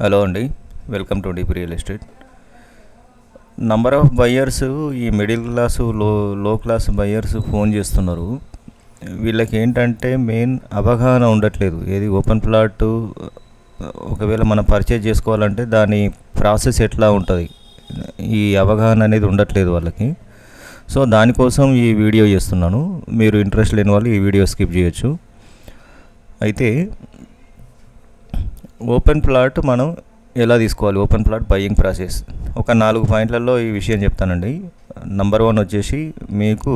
Hello అండి, welcome to deep real estate. Number of buyers ఈ middle class లో class buyers phone చేస్తున్నారు. వీళ్ళకి ఏంటంటే మెయిన్ అవగాహన ఉండట్లేదు. ఏది ఓపెన్ ప్లాట్ ఒకవేళ మనం పర్చేజ్ చేసుకోవాలంటే దాని ప్రాసెస్ ఎట్లా ఉంటుంది, ఈ అవగాహన అనేది ఉండట్లేదు వాళ్ళకి. సో దానికోసం ఈ వీడియో చేస్తున్నాను. మీరు ఇంట్రెస్ట్ లేని వాళ్ళు ఈ వీడియో స్కిప్ చేయొచ్చు. అయితే ఓపెన్ ప్లాట్ మనం ఎలా తీసుకోవాలి, ఓపెన్ ప్లాట్ బయ్యింగ్ ప్రాసెస్ ఒక 4 పాయింట్లలో ఈ విషయం చెప్తానండి. నంబర్ 1 వచ్చేసి మీకు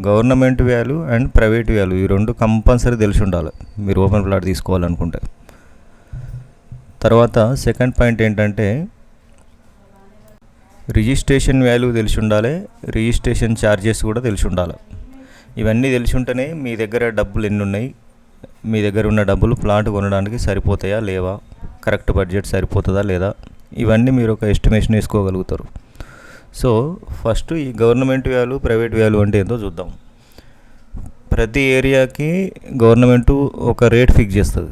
government value and private value ఈ రెండు కంపల్సరీ తెలిసి ఉండాలి మీరు ఓపెన్ ప్లాట్ తీసుకోవాలనుకుంటే. తర్వాత సెకండ్ పాయింట్ ఏంటంటే రిజిస్ట్రేషన్ వాల్యూ తెలిసి ఉండాలి, రిజిస్ట్రేషన్ ఛార్జెస్ కూడా తెలిసి ఉండాలి. ఇవన్నీ తెలిసి ఉంటేనే మీ దగ్గర డబ్బులు ఎన్ని ఉన్నాయి, మీ దగ్గర ఉన్న డబ్బులు ప్లాట్ కొనడానికి సరిపోతాయా లేవా, కరెక్ట్ బడ్జెట్ సరిపోతుందా లేదా, ఇవన్నీ మీరు ఒక ఎస్టిమేషన్ వేసుకోగలుగుతారు. సో ఫస్ట్ ఈ గవర్నమెంట్ వాల్యూ ప్రైవేట్ వాల్యూ అంటే ఏంటో చూద్దాం. ప్రతి ఏరియాకి గవర్నమెంట్ ఒక రేట్ ఫిక్స్ చేస్తుంది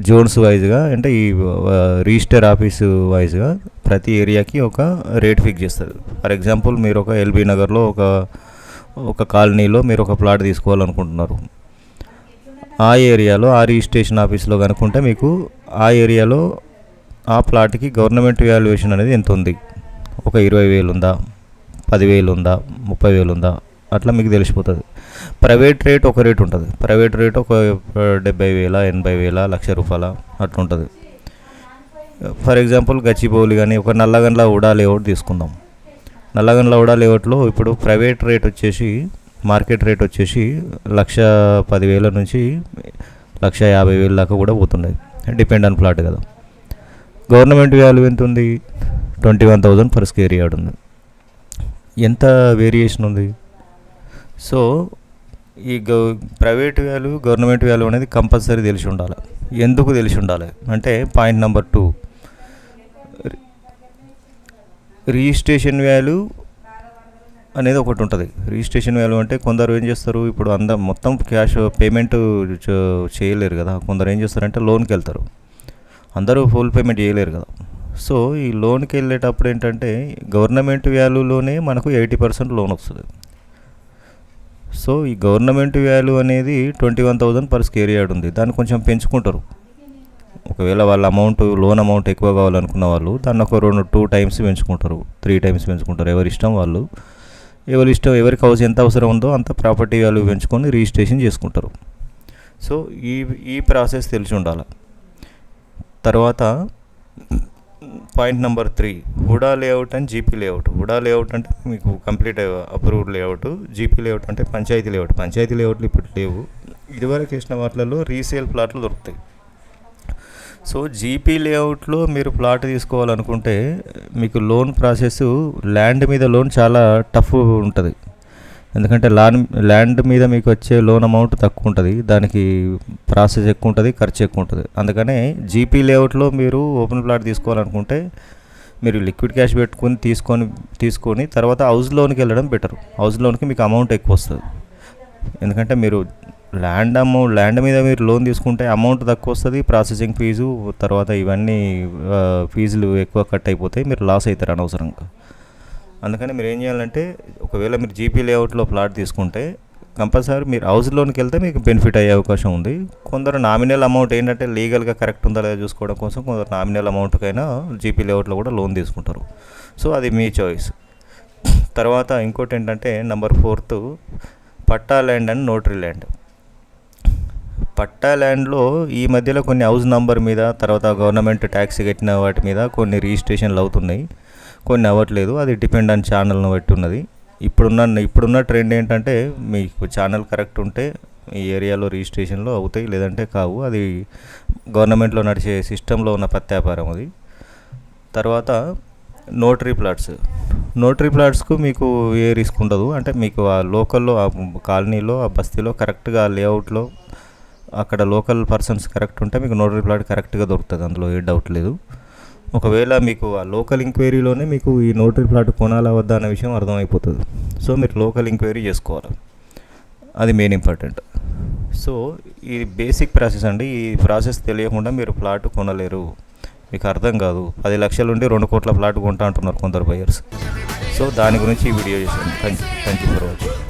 జోన్స్ వైజ్గా, అంటే ఈ రిజిస్టర్ ఆఫీసు వైజ్గా ప్రతి ఏరియాకి ఒక రేట్ ఫిక్స్ చేస్తుంది. ఫర్ ఎగ్జాంపుల్ మీరు ఒక ఎల్బీ నగర్లో ఒక కాలనీలో మీరు ఒక ప్లాట్ తీసుకోవాలనుకుంటున్నారు. ఆ ఏరియాలో ఆ రిజిస్ట్రేషన్ ఆఫీస్లో కనుక్కుంటే మీకు ఆ ఏరియాలో ఆ ప్లాట్కి గవర్నమెంట్ వాల్యుయేషన్ అనేది ఎంత ఉంది, ఒక 20,000 ఉందా, 10,000 ఉందా, 30,000 ఉందా, అట్లా మీకు తెలిసిపోతుంది. ప్రైవేట్ రేట్ ఒక రేట్ ఉంటుంది. ప్రైవేట్ రేట్ ఒక 70,000, 80,000, ₹1,00,000 అట్లా ఉంటుంది. ఫర్ ఎగ్జాంపుల్ గచ్చిబౌలి కానీ ఒక నల్లగండ్ల ఉడా లేఅవుట్ తీసుకుందాం. నల్లగండ్ల ఉడా లేఅవుట్లో ఇప్పుడు ప్రైవేట్ రేట్ వచ్చేసి మార్కెట్ రేట్ వచ్చేసి 1,10,000 నుంచి 1,50,000 దాకా కూడా పోతున్నాయి, డిపెండ్ ఆన్ ప్లాట్ కదా. గవర్నమెంట్ వాల్యూ ఎంత ఉంది, 21,000 పర్ స్క్వేర్ యార్డ్ ఉంది. ఎంత వేరియేషన్ ఉంది. సో ఈ ప్రైవేట్ వాల్యూ గవర్నమెంట్ వాల్యూ అనేది కంపల్సరీ తెలిసి ఉండాలి. ఎందుకు తెలిసి ఉండాలి అంటే పాయింట్ నెంబర్ 2, రిజిస్ట్రేషన్ వాల్యూ అనేది ఒకటి ఉంటుంది. రిజిస్ట్రేషన్ వాల్యూ అంటే కొందరు ఏం చేస్తారు, ఇప్పుడు మొత్తం క్యాష్ పేమెంట్ చేయలేరు కదా. కొందరు ఏం చేస్తారంటే లోన్కి వెళ్తారు, అందరూ ఫుల్ పేమెంట్ చేయలేరు కదా. సో ఈ లోన్కి వెళ్ళేటప్పుడు ఏంటంటే గవర్నమెంట్ వాల్యూలోనే మనకు 80% లోన్ వస్తుంది. సో ఈ గవర్నమెంట్ వాల్యూ అనేది 21,000 పర్ స్క్వేర్ యార్డ్ ఉంది. దాన్ని కొంచెం పెంచుకుంటారు. ఒకవేళ వాళ్ళ లోన్ అమౌంట్ ఎక్కువ కావాలనుకున్న వాళ్ళు దాన్ని ఒక 2 టైమ్స్ పెంచుకుంటారు, 3 టైమ్స్ పెంచుకుంటారు. ఎవరి ఇష్టం, ఎవరికి ఎంత అవసరం ఉందో అంత ప్రాపర్టీ వాల్యూ పెంచుకొని రిజిస్ట్రేషన్ చేసుకుంటారు. సో ఈ ప్రాసెస్ తెలిసి ఉండాలి. తర్వాత point number 3, HUDA layout and GP layout. HUDA layout అంటే మీకు complete approved layout, GP layout అంటే పంచాయతీ లేఅవుట్. పంచాయతీ లేఅవుట్లు ఇప్పుడు లేవు, ఇదివరకు వేసిన వాటిలలో రీసేల్ ప్లాట్లు దొరుకుతాయి. సో జీపీ లేఅవుట్లో మీరు ప్లాట్ తీసుకోవాలనుకుంటే మీకు లోన్ ప్రాసెస్, ల్యాండ్ మీద లోన్ చాలా టఫ్ ఉంటుంది. ఎందుకంటే ల్యాండ్ మీద మీకు వచ్చే లోన్ అమౌంట్ తక్కువ ఉంటుంది, దానికి ప్రాసెస్ ఎక్కువ ఉంటుంది, ఖర్చు ఎక్కువ ఉంటుంది. అందుకనే జీపీ లేఅవుట్లో మీరు ఓపెన్ ప్లాట్ తీసుకోవాలనుకుంటే మీరు లిక్విడ్ క్యాష్ పెట్టుకొని తీసుకొని తర్వాత హౌస్ లోన్కి వెళ్ళడం బెటర్. హౌస్ లోన్కి మీకు అమౌంట్ ఎక్కువ వస్తుంది. ఎందుకంటే మీరు ల్యాండ్ మీద మీరు లోన్ తీసుకుంటే అమౌంట్ తక్కువ వస్తుంది, ప్రాసెసింగ్ ఫీజు తర్వాత ఇవన్నీ ఫీజులు ఎక్కువ కట్ అయిపోతాయి, మీరు లాస్ అవుతారు అనవసరంగా. అందుకని మీరు ఏం చేయాలంటే ఒకవేళ మీరు జీపీ లేఅవుట్లో ప్లాట్ తీసుకుంటే కంపల్సరీ మీరు హౌస్ లోన్కి వెళ్తే మీకు బెనిఫిట్ అయ్యే అవకాశం ఉంది. కొందరు నామినల్ అమౌంట్ ఏంటంటే లీగల్గా కరెక్ట్ ఉందా లేదా చూసుకోవడం కోసం కొందరు నామినల్ అమౌంట్కైనా జీపీ లేఅవుట్లో కూడా లోన్ తీసుకుంటారు. సో అది మీ చాయిస్. తర్వాత ఇంకోటి ఏంటంటే number 4, patta land and notary land. Patta ల్యాండ్లో ఈ మధ్యలో కొన్ని హౌస్ నంబర్ మీద తర్వాత గవర్నమెంట్ ట్యాక్స్ కట్టిన వాటి మీద కొన్ని రిజిస్ట్రేషన్లు అవుతున్నాయి, కొన్ని అవ్వట్లేదు. అది డిపెండ్ ఆన్ ఛానల్ను బట్టి ఉన్నది. ఇప్పుడున్న ట్రెండ్ ఏంటంటే మీకు ఛానల్ కరెక్ట్ ఉంటే ఈ ఏరియాలో రిజిస్ట్రేషన్లో అవుతాయి, లేదంటే కావు. అది గవర్నమెంట్లో నడిచే సిస్టంలో ఉన్న ప్రత్యాపారం అది. తర్వాత నోటరీ ప్లాట్స్కు మీకు ఏ రిస్క్ ఉండదు. అంటే మీకు ఆ లోకల్లో, ఆ కాలనీలో, ఆ బస్తీలో కరెక్ట్గా లేఅవుట్లో అక్కడ లోకల్ పర్సన్స్ కరెక్ట్ ఉంటే మీకు నోటరీ ప్లాట్ కరెక్ట్గా దొరుకుతుంది, అందులో ఏ డౌట్ లేదు. ఒకవేళ మీకు ఆ లోకల్ ఎంక్వైరీలోనే మీకు ఈ నోటరీ ప్లాట్ కొనాలా వద్దా అనే విషయం అర్థమైపోతుంది. సో మీరు లోకల్ ఎంక్వైరీ చేసుకోవాలి, అది మెయిన్ ఇంపార్టెంట్. సో ఇది బేసిక్ ప్రాసెస్ అండి. ఈ ప్రాసెస్ తెలియకుండా మీరు ప్లాట్ కొనలేరు, మీకు అర్థం కాదు. 10 లక్షల నుండి 2 కోట్ల ప్లాట్ కొంటా అంటున్నారు కొందరు బయర్స్. సో దాని గురించి ఈ వీడియో చేశాను. Thank you for watching.